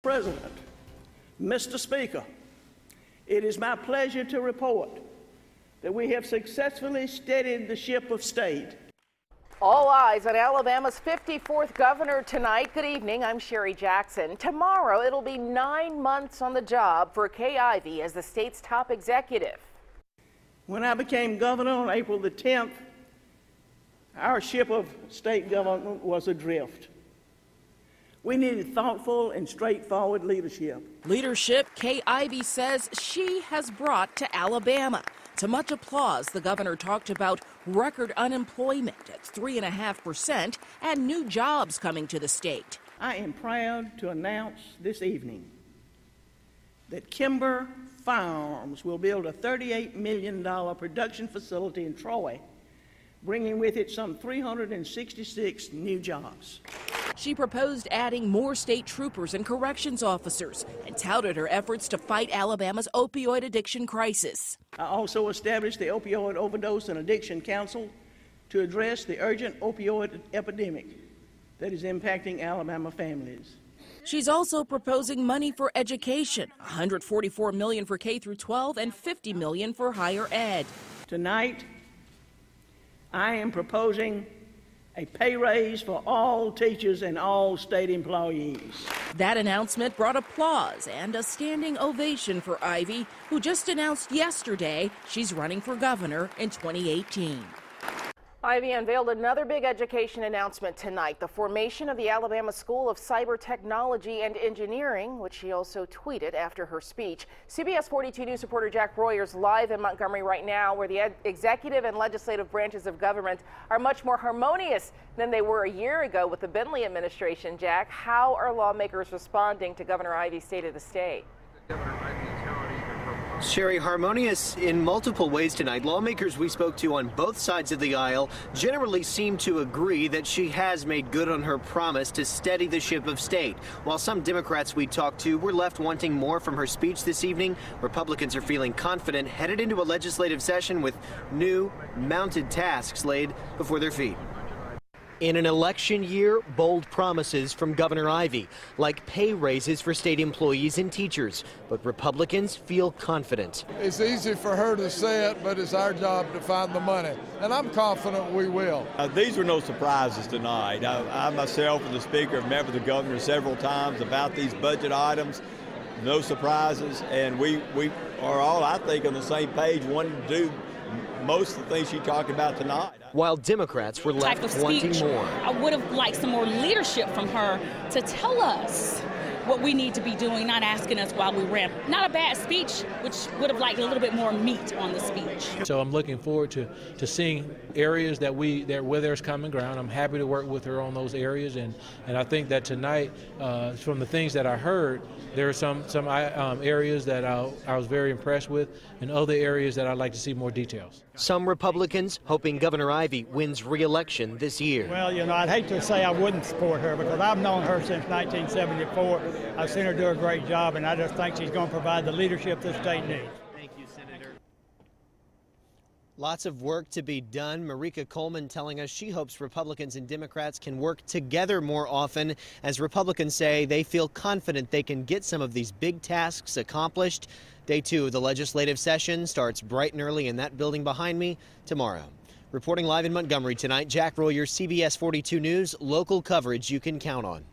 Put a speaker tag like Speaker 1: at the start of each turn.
Speaker 1: President, Mr. Speaker, it is my pleasure to report that we have successfully steadied the ship of state.
Speaker 2: All eyes on Alabama's 54th governor tonight. Good evening, I'm Sherry Jackson. Tomorrow, it'll be 9 months on the job for Kay Ivey as the state's top executive.
Speaker 1: When I became governor on April the 10th, our ship of state government was adrift. We needed thoughtful and straightforward leadership.
Speaker 3: Leadership Kay Ivey says she has brought to Alabama. To much applause, the governor talked about record unemployment at 3.5% and new jobs coming to the state.
Speaker 1: I am proud to announce this evening that Kimber Firearms will build a $38 million production facility in Troy, bringing with it some 366 new jobs.
Speaker 3: She proposed adding more state troopers and corrections officers and touted her efforts to fight Alabama's opioid addiction crisis.
Speaker 1: I also established the Opioid Overdose and Addiction Council to address the urgent opioid epidemic that is impacting Alabama families.
Speaker 3: She's also proposing money for education, $144 million for K through 12 and $50 million for higher ed.
Speaker 1: Tonight, I am proposing a pay raise for all teachers and all state employees.
Speaker 3: That announcement brought applause and a standing ovation for Ivey, who just announced yesterday she's running for governor in 2018.
Speaker 2: Ivey unveiled another big education announcement tonight, the formation of the Alabama School of Cyber Technology and Engineering, which she also tweeted after her speech. CBS 42 News reporter Jack Royers live in Montgomery right now, where the executive and legislative branches of government are much more harmonious than they were a year ago with the Bentley administration. Jack, how are lawmakers responding to Governor Ivey's State of the State?
Speaker 4: Sherry, harmonious in multiple ways tonight. Lawmakers we spoke to on both sides of the aisle generally seem to agree that she has made good on her promise to steady the ship of state. While some Democrats we talked to were left wanting more from her speech this evening, Republicans are feeling confident headed into a legislative session with new mounted tasks laid before their feet. In an election year, bold promises from Governor Ivey, like pay raises for state employees and teachers. But Republicans feel confident.
Speaker 5: It's easy for her to say it, but it's our job to find the money. And I'm confident we will.
Speaker 6: These were no surprises tonight. I myself and the Speaker have met with the governor several times about these budget items. No surprises. And we are all, I think, on the same page, wanting to do most of the things she talked about tonight.
Speaker 4: While Democrats were left wanting more.
Speaker 7: I would have liked some more leadership from her to tell us what we need to be doing, not asking us while we ramp. Not a bad speech, which would have liked a little bit more meat on the speech.
Speaker 8: So I'm looking forward to seeing areas where there's common ground. I'm happy to work with her on those areas, and I think that tonight, from the things that I heard, there are some areas that I was very impressed with, and other areas that I'd like to see more details.
Speaker 4: Some Republicans hoping Governor Ivey wins re-election this year.
Speaker 9: Well, I'd hate to say I wouldn't support her because I've known her since 1974. I've seen her do a great job, and I just think she's going to provide the leadership the state needs.
Speaker 4: Thank you, Senator. Lots of work to be done. Marika Coleman telling us she hopes Republicans and Democrats can work together more often. As Republicans say, they feel confident they can get some of these big tasks accomplished. Day 2 of the legislative session starts bright and early in that building behind me tomorrow. Reporting live in Montgomery tonight, Jack Royer, CBS 42 News, local coverage you can count on.